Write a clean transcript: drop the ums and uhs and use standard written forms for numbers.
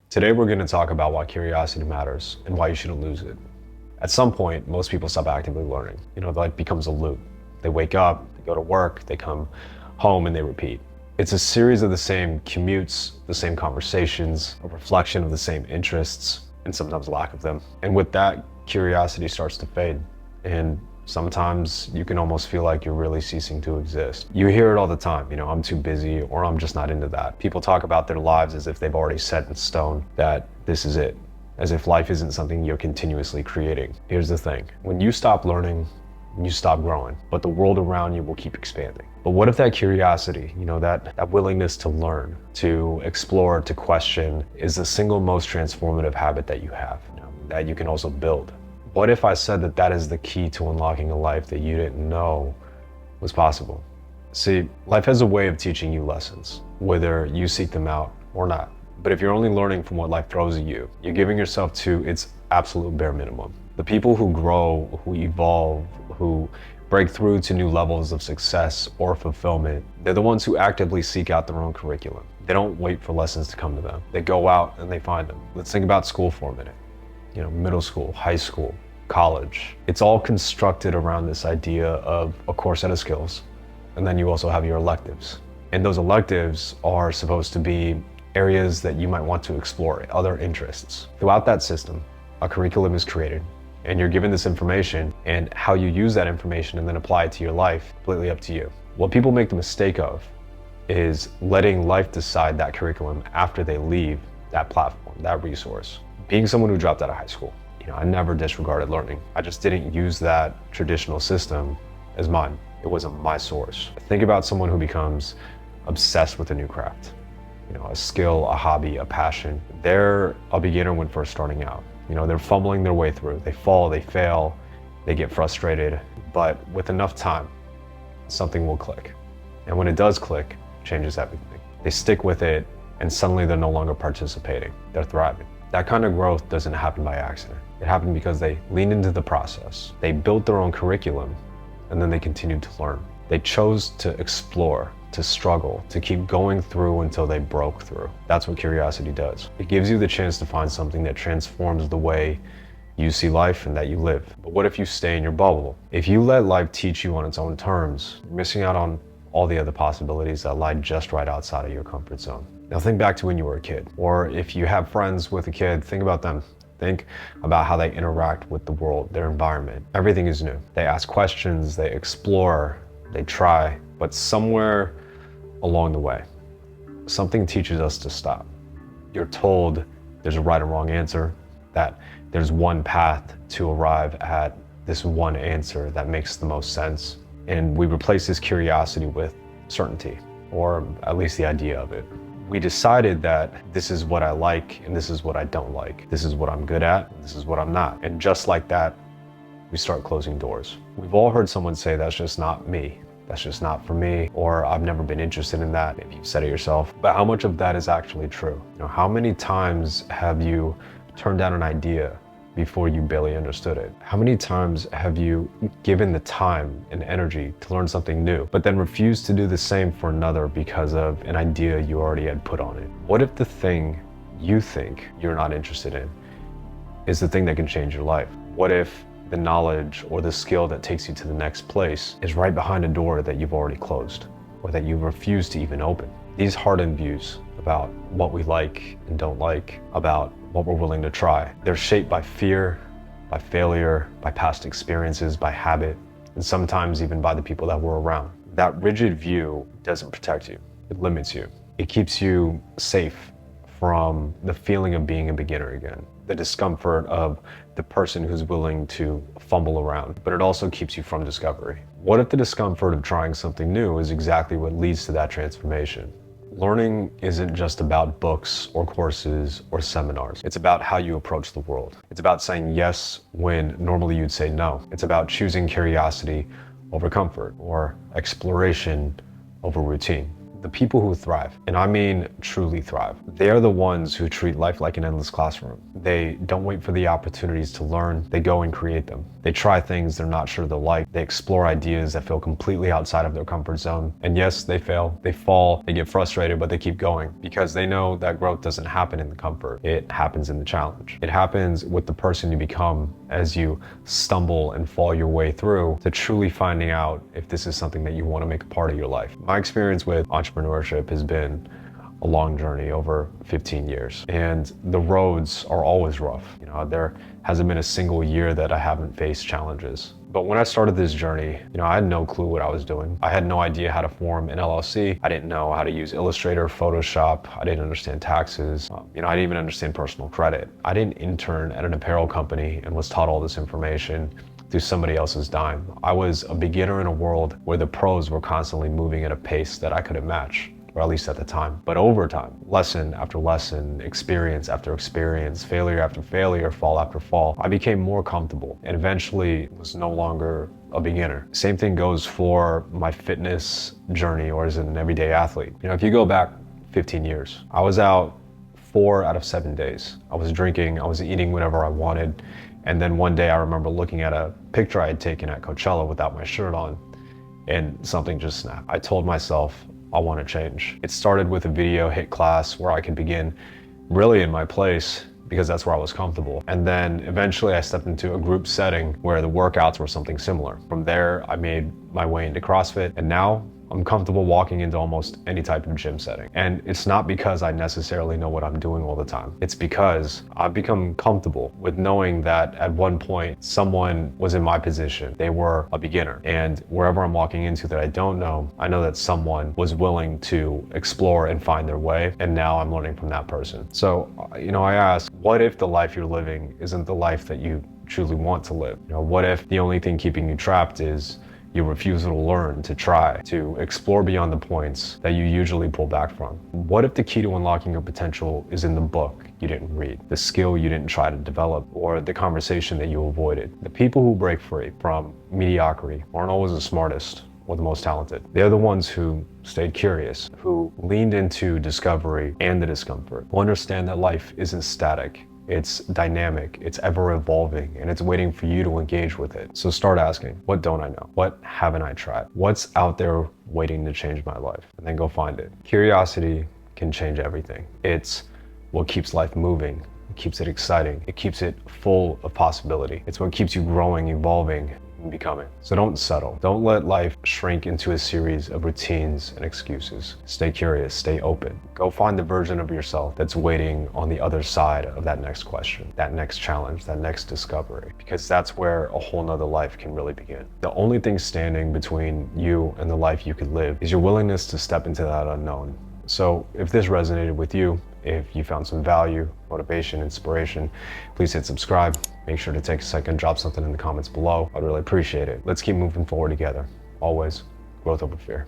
Today we're going to talk about why curiosity matters and why you shouldn't lose it. At some point, most people stop actively learning. Life becomes a loop. They wake up, they go to work, they come home, and they repeat. It's a series of the same commutes, the same conversations, a reflection of the same interests, and sometimes lack of them. And with that, curiosity starts to fade. And sometimes you can almost feel like you're really ceasing to exist. You hear it all the time, I'm too busy, or I'm just not into that. People talk about their lives as if they've already set in stone that this is it, as if life isn't something you're continuously creating. Here's the thing, when you stop learning, you stop growing, but the world around you will keep expanding. But what if that curiosity, that willingness to learn, to explore, to question, is the single most transformative habit that you have, that you can also build? What if I said that that is the key to unlocking a life that you didn't know was possible? See, life has a way of teaching you lessons, whether you seek them out or not. But if you're only learning from what life throws at you, you're giving yourself to its absolute bare minimum. The people who grow, who evolve, who break through to new levels of success or fulfillment, they're the ones who actively seek out their own curriculum. They don't wait for lessons to come to them. They go out and they find them. Let's think about school for a minute. Middle school, high school, college. It's all constructed around this idea of a core set of skills. And then you also have your electives. And those electives are supposed to be areas that you might want to explore, other interests. Throughout that system, a curriculum is created, and you're given this information, and how you use that information and then apply it to your life, completely up to you. What people make the mistake of is letting life decide that curriculum after they leave that platform, that resource. Being someone who dropped out of high school, I never disregarded learning. I just didn't use that traditional system as mine. It wasn't my source. Think about someone who becomes obsessed with a new craft, a skill, a hobby, a passion. They're a beginner when first starting out. They're fumbling their way through. They fall, they fail, they get frustrated, but with enough time, something will click. And when it does click, it changes everything. They stick with it, and suddenly they're no longer participating. They're thriving. That kind of growth doesn't happen by accident. It happened because they leaned into the process. They built their own curriculum, and then they continued to learn. They chose to explore, to struggle, to keep going through until they broke through. That's what curiosity does. It gives you the chance to find something that transforms the way you see life and that you live. But what if you stay in your bubble? If you let life teach you on its own terms, you're missing out on all the other possibilities that lie just right outside of your comfort zone. Now think back to when you were a kid, or if you have friends with a kid, think about them. Think about how they interact with the world, their environment. Everything is new. They ask questions, they explore, they try, but somewhere along the way, something teaches us to stop. You're told there's a right or wrong answer, that there's one path to arrive at this one answer that makes the most sense. And we replace this curiosity with certainty, or at least the idea of it. We decided that this is what I like and this is what I don't like. This is what I'm good at, and this is what I'm not. And just like that, we start closing doors. We've all heard someone say, that's just not me. That's just not for me, or I've never been interested in that. Maybe you've said it yourself, but how much of that is actually true? How many times have you turned down an idea before you barely understood it? How many times have you given the time and energy to learn something new, but then refused to do the same for another because of an idea you already had put on it? What if the thing you think you're not interested in is the thing that can change your life? What if the knowledge or the skill that takes you to the next place is right behind a door that you've already closed, or that you refuse to even open? These hardened views about what we like and don't like, about what we're willing to try, they're shaped by fear, by failure, by past experiences, by habit, and sometimes even by the people that we're around. That rigid view doesn't protect you. It limits you. It keeps you safe from the feeling of being a beginner again, the discomfort of the person who's willing to fumble around, but it also keeps you from discovery. What if the discomfort of trying something new is exactly what leads to that transformation? Learning isn't just about books or courses or seminars. It's about how you approach the world. It's about saying yes when normally you'd say no. It's about choosing curiosity over comfort, or exploration over routine. The people who thrive, and I mean truly thrive, they are the ones who treat life like an endless classroom. They don't wait for the opportunities to learn, they go and create them. They try things they're not sure they'll like. They explore ideas that feel completely outside of their comfort zone. And yes, they fail, they fall, they get frustrated, but they keep going because they know that growth doesn't happen in the comfort. It happens in the challenge. It happens with the person you become as you stumble and fall your way through to truly finding out if this is something that you want to make a part of your life. My experience with entrepreneurship has been a long journey over 15 years, and the roads are always rough. There hasn't been a single year that I haven't faced challenges. But when I started this journey, I had no clue what I was doing. I had no idea how to form an LLC. I didn't know how to use Illustrator, Photoshop. I didn't understand taxes. I didn't even understand personal credit. I didn't intern at an apparel company and was taught all this information through somebody else's dime. I was a beginner in a world where the pros were constantly moving at a pace that I couldn't match, or at least at the time. But over time, lesson after lesson, experience after experience, failure after failure, fall after fall, I became more comfortable and eventually was no longer a beginner. Same thing goes for my fitness journey or as an everyday athlete. If you go back 15 years, I was out 4 out of 7 days. I was drinking, I was eating whatever I wanted. And then one day I remember looking at a picture I had taken at Coachella without my shirt on, and something just snapped. I told myself, I want to change. It started with a video hit class where I could begin really in my place because that's where I was comfortable. And then eventually I stepped into a group setting where the workouts were something similar. From there, I made my way into CrossFit, and now I'm comfortable walking into almost any type of gym setting. And it's not because I necessarily know what I'm doing all the time. It's because I've become comfortable with knowing that at one point someone was in my position. They were a beginner. And wherever I'm walking into that I don't know, I know that someone was willing to explore and find their way. And now I'm learning from that person. So, I ask, what if the life you're living isn't the life that you truly want to live? What if the only thing keeping you trapped is your refusal to learn, to try, to explore beyond the points that you usually pull back from? What if the key to unlocking your potential is in the book you didn't read, the skill you didn't try to develop, or the conversation that you avoided? The people who break free from mediocrity aren't always the smartest or the most talented. They're the ones who stayed curious, who leaned into discovery and the discomfort, who understand that life isn't static. It's dynamic, it's ever evolving, and it's waiting for you to engage with it. So start asking, what don't I know? What haven't I tried? What's out there waiting to change my life? And then go find it. Curiosity can change everything. It's what keeps life moving. It keeps it exciting. It keeps it full of possibility. It's what keeps you growing, evolving, and becoming. So don't settle. Don't let life shrink into a series of routines and excuses. Stay curious, stay open. Go find the version of yourself that's waiting on the other side of that next question, that next challenge, that next discovery, because that's where a whole nother life can really begin. The only thing standing between you and the life you could live is your willingness to step into that unknown. So if this resonated with you, if you found some value, motivation, inspiration, please hit subscribe. Make sure to take a second, drop something in the comments below. I'd really appreciate it. Let's keep moving forward together. Always, growth over fear.